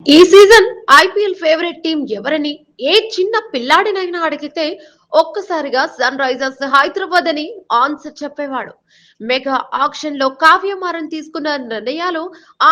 ఈ season IPL favourite team ఎవరని ఏ చిన్న పిల్లాడినైనా అడిగితే ఒక్కసారిగా సన్ రైజర్స్ హైదరాబాద్ అని ఆన్సర్ చెప్పేవాడు. మెగా ఆక్షన్ లో కావ్యమారన్ తీసుకున్న నిర్ణయాలు,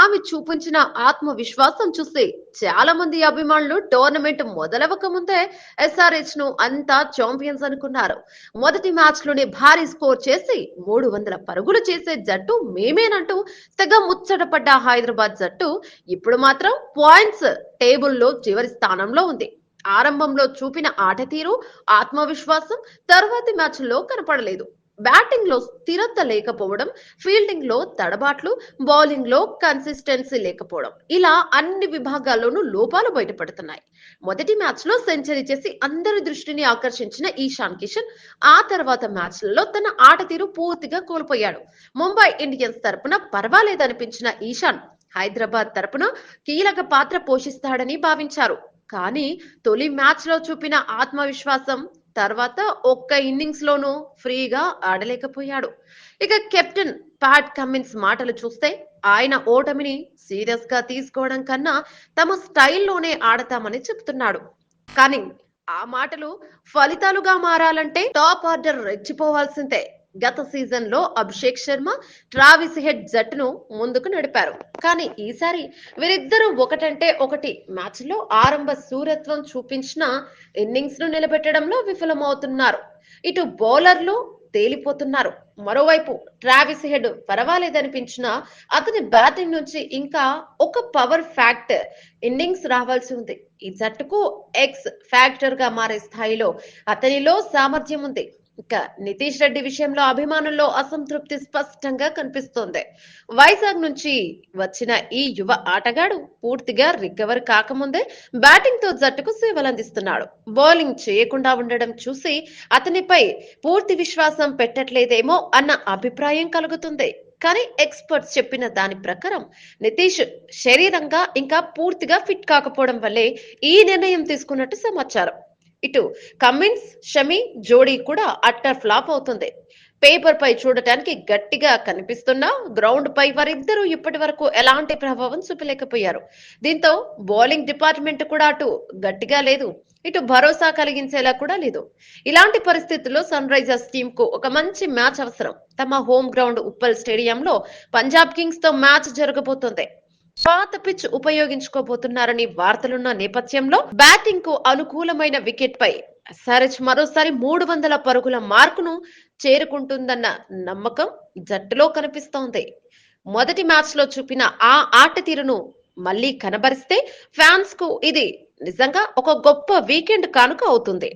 ఆమె చూపించిన ఆత్మవిశ్వాసం చూసి చాలా మంది అభిమానులు టోర్నమెంట్ మొదలవక ముందే ఎస్ఆర్హెచ్ ను అంతా ఛాంపియన్స్ అనుకున్నారు. మొదటి మ్యాచ్ లోనే భారీ స్కోర్ చేసి 300 పరుగులు చేసే జట్టు మేమేనంటూ తెగ ముచ్చటపడ్డ హైదరాబాద్ జట్టు ఇప్పుడు మాత్రం పాయింట్స్ టేబుల్లో చివరి స్థానంలో ఉంది. ఆరంభంలో చూపిన ఆట తీరు, ఆత్మవిశ్వాసం తర్వాతి మ్యాచ్ల్లో కనపడలేదు. బ్యాటింగ్ లో స్థిరత లేకపోవడం, ఫీల్డింగ్ లో తడబాట్లు, బౌలింగ్ లో కన్సిస్టెన్సీ లేకపోవడం, ఇలా అన్ని విభాగాల్లోనూ లోపాలు బయటపడుతున్నాయి. మొదటి మ్యాచ్ లో సెంచరీ చేసి అందరి దృష్టిని ఆకర్షించిన ఈశాన్ కిషన్ ఆ తర్వాత మ్యాచ్లలో తన ఆట తీరు పూర్తిగా కోల్పోయాడు. ముంబై ఇండియన్స్ తరపున పర్వాలేదనిపించిన ఈశాన్ హైదరాబాద్ తరపున కీలక పాత్ర పోషిస్తాడని భావించారు. కానీ తొలి మ్యాచ్ లో చూపిన ఆత్మవిశ్వాసం తర్వాత ఒక్క ఇన్నింగ్స్ లోనూ ఫ్రీగా ఆడలేకపోయాడు. ఇక కెప్టెన్ ప్యాట్ కమిన్స్ మాటలు చూస్తే ఆయన ఓటమిని సీరియస్ గా తీసుకోవడం కన్నా తమ స్టైల్లోనే ఆడతామని చెప్తున్నాడు. కానీ ఆ మాటలు ఫలితాలుగా మారాలంటే టాప్ ఆర్డర్ రెచ్చిపోవాల్సిందే. గత సీజన్ లో అభిషేక్ శర్మ, ట్రావిస్ హెడ్ జట్టును ముందుకు నడిపారు. కానీ ఈసారి వీరిద్దరూ ఒకటంటే ఒకటి మ్యాచ్ లో ఆరంభ శూరత్వం చూపించిన ఇన్నింగ్స్ ను నిలబెట్టడంలో విఫలమవుతున్నారు. ఇటు బౌలర్లు తేలిపోతున్నారు. మరోవైపు ట్రావిస్ హెడ్ పర్వాలేదనిపించిన అతని బ్యాటింగ్ నుంచి ఇంకా ఒక పవర్ ఫ్యాక్టర్ ఇన్నింగ్స్ రావాల్సి ఉంది. ఈ జట్టుకు ఎక్స్ ఫ్యాక్టర్ గా మారే స్థాయిలో అతనిలో సామర్థ్యం ఉంది. ఇక నితీష్ రెడ్డి విషయంలో అభిమానుల్లో అసంతృప్తి స్పష్టంగా కనిపిస్తోంది. వైజాగ్ నుంచి వచ్చిన ఈ యువ ఆటగాడు పూర్తిగా రికవర్ కాకముందే బ్యాటింగ్ తో జట్టుకు సేవలందిస్తున్నాడు. బౌలింగ్ చేయకుండా ఉండడం చూసి అతనిపై పూర్తి విశ్వాసం పెట్టట్లేదేమో అన్న అభిప్రాయం కలుగుతుంది. కానీ ఎక్స్పర్ట్స్ చెప్పిన దాని ప్రకారం నితీష్ శరీరంగా ఇంకా పూర్తిగా ఫిట్ కాకపోవడం వల్లే ఈ నిర్ణయం తీసుకున్నట్టు సమాచారం. ఇటు కమిన్స్ షమి జోడీ కూడా అట్టర్ ఫ్లాప్ అవుతుంది. పేపర్ పై చూడటానికి గట్టిగా కనిపిస్తున్నా గ్రౌండ్ పై వారిద్దరూ ఇప్పటి వరకు ఎలాంటి ప్రభావం చూపలేకపోయారు. దీంతో బౌలింగ్ డిపార్ట్మెంట్ కూడా అటు గట్టిగా లేదు, ఇటు భరోసా కలిగించేలా కూడా లేదు. ఇలాంటి పరిస్థితుల్లో సన్ రైజర్స్ టీమ్ కు ఒక మంచి మ్యాచ్ అవసరం. తమ హోమ్ గ్రౌండ్ ఉప్పల్ స్టేడియంలో పంజాబ్ కింగ్స్ తో మ్యాచ్ జరగబోతోంది. పాత పిచ్ ఉపయోగించుకోబోతున్నారని వార్తలున్న నేపథ్యంలో బ్యాటింగ్ కు అనుకూలమైన వికెట్ పై ఎస్ఆర్హెచ్ మరోసారి 300 పరుగుల మార్కును చేరుకుంటుందన్న నమ్మకం జట్టులో కనిపిస్తోంది. మొదటి మ్యాచ్ లో చూపిన ఆ ఆట తీరును మళ్లీ కనబరిస్తే ఫ్యాన్స్ కు ఇది నిజంగా ఒక గొప్ప వీకెండ్ కానుక అవుతుంది.